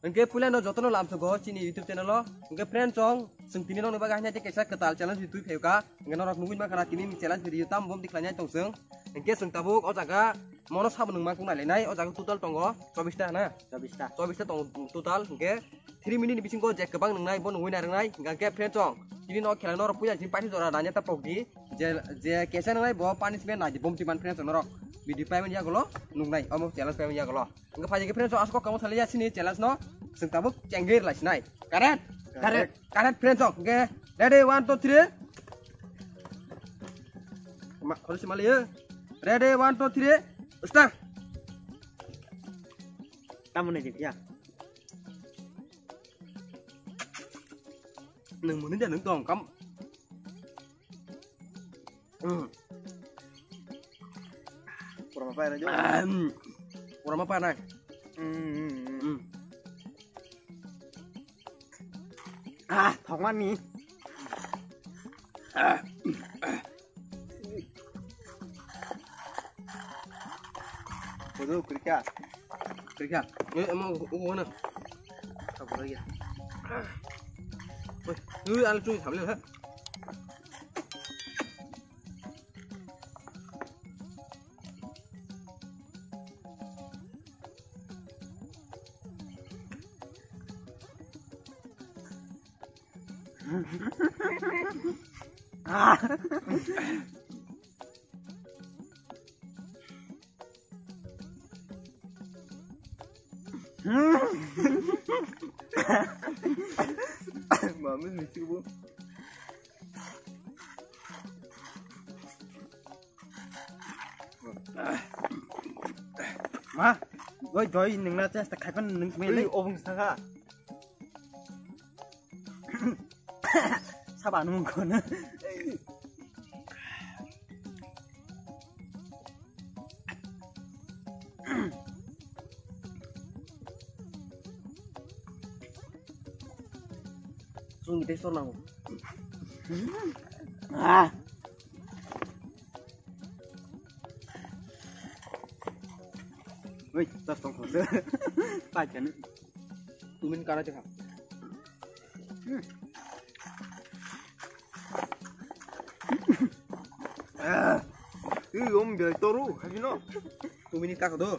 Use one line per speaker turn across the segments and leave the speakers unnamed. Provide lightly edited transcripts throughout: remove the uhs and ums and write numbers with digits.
Engke pula no jotono lam go chini YouTube channel lo. Engke friend chong sung tini no baga hanya kaisa ketal challenge YouTube heuka. Engke no nungguin ma kana tini challenge video tam bom diklanya tong sung. Engke sung tabuk o jaga mono sabun nang mangkung nalenai o jaga total tongo 24 ta na 24 ta tong total engke 3 minute bising go jek kebang nang nai bon nungguin nang nai engke friend chong tini no khela no puya jin pati jora danya ta pogi je kaisa nang nai bo punishment na je bom timan friend no video payment ya golo nungnai omo challenge payment ya golo engke phaji ke friend chong asko kamu thali ya sini challenge no sung tabuk cengger lah sinai karet friend chong engke ready 1 2 3 mak harus malia ready 1 2 3 start kamu nih ya nung muốn đến nung tòng cắm kurang apa aja kurang apa này
thong ăn đi
Waduh, kerja. Emang uang mana? Apa lagi? Woi, ăn chui thảm liền hết. Mami lucu bu.
Ma, rồi nâng ra cho khai phân nâng mê lấy ôm sang ha. Sao bạn không còn nữa?
Sung kita sonang.
Wih, tas tong khổ Phải chả nữa.
Tụi mình cara chẳng.
Om đời toru, hay nó.
Tụi mình cắt rồi.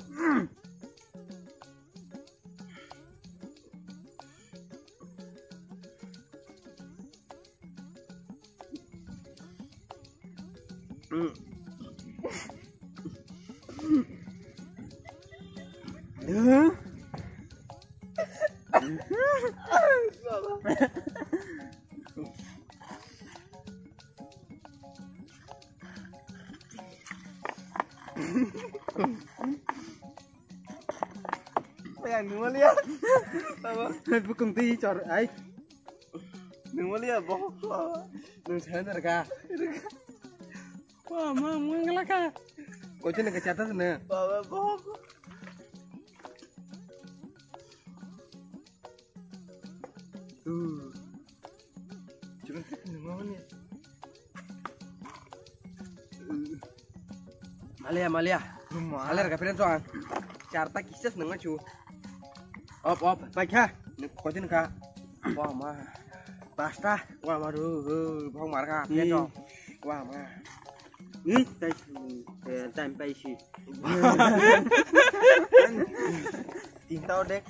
Mày đừng có liếc. Vô công ty cho ấy. Đừng có liếc bố.
Đừng xem ra cả.
Wah, mau ngelaka.
Kau cina kecatat sana.
Bố.
Cuma kita nengok ni. Malia. Aler ka friend soang. Carta kisah nengok cu. Op, baik ha. Kau cina ka. Wah mah. Pasta. Wah maduh, bong marka friend soang. Wah mah.
Ih, time paisi. Tintau dek.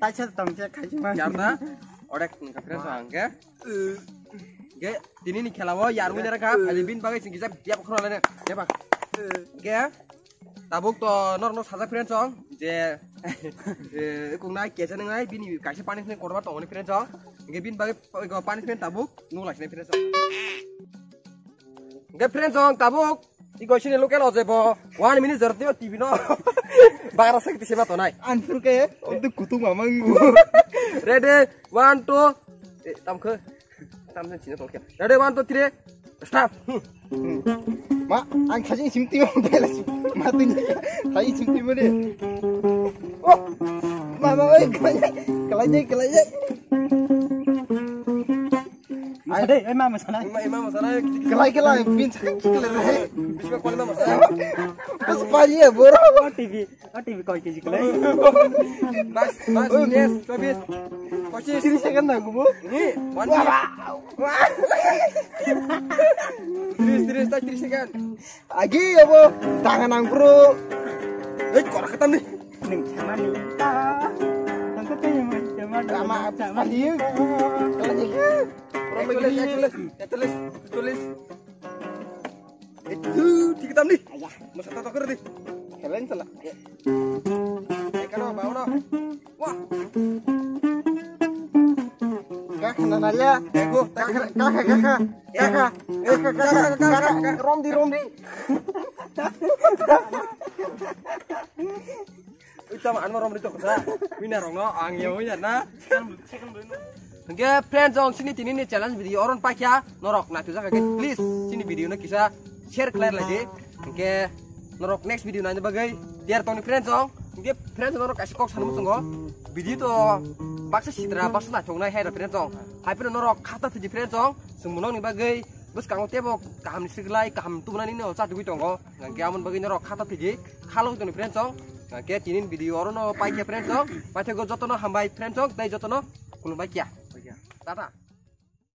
Tak chat tong chat khai cuma.
Carta. Orek ka friend soang ke. Ge, tini ni khelawo yar mu nera ka. Alibin bagai sing kisah dia pokro lene. Ya pak. Ge. Tabuk to nor saja friend soang. Je kung nai kesa ngai bini kaisa punishment korba tong ni friend soang. Ge bin bagai punishment tabuk nulak ni friend soang. Ge friend soang tabuk iko sini lokal oje bo 1 minute zarti o TV no. Bagara sakti sema to nai.
Anfur ke untuk kutung mamanggu.
Ready 1 2 tam ke. Tam sen sini tong ke. Ready 1 2 3 start.
Mak, ang kasih simti mo belas matunya. Kasih simti mo deh. Oh, mama, kelajai. Ada, mama sana.
Imam sana.
Kelai, bin sakit kelai.
Bismillah, mama sana.
Sepagi ya bro. TV kau kisi kelai.
Mas, yes, habis. Kosis.
Sini saya kena aku bu.
Ini, one minute. Terus, 3 second.
Lagi ya bu. Tangan ang bro.
Kok ketam nih?
Neng sama nih. Sama dia.
Tulis. Itu diketam nih. Masa toker nih.
Kalian salah.
Kan bau no. Wah,
Kakak kenalnya. Kakak. Romdi.
Sama an marom dito kasa. Mina rong no ang yo nya na. Oke, friends, sini tini nih challenge video orang pakai norok nah tuh please sini video na kisah share clear lagi. Oke, norok next video nanya bagai biar tong friends Oke, friends norok kasih kok sana musunggo. Video tuh baksa sidra baksa na chong na hai friends Hai pun norok kata tuh friends semunong nih bagai bus kang tebo kaham siglai kaham tu mana ini saat duit tonggo. Oke, amun bagai norok kata tuh kalau tuh friends Oke, tinin video orang no pakai friends pakai go jotono hambai friends dai jotono kulun baik ya. Tata.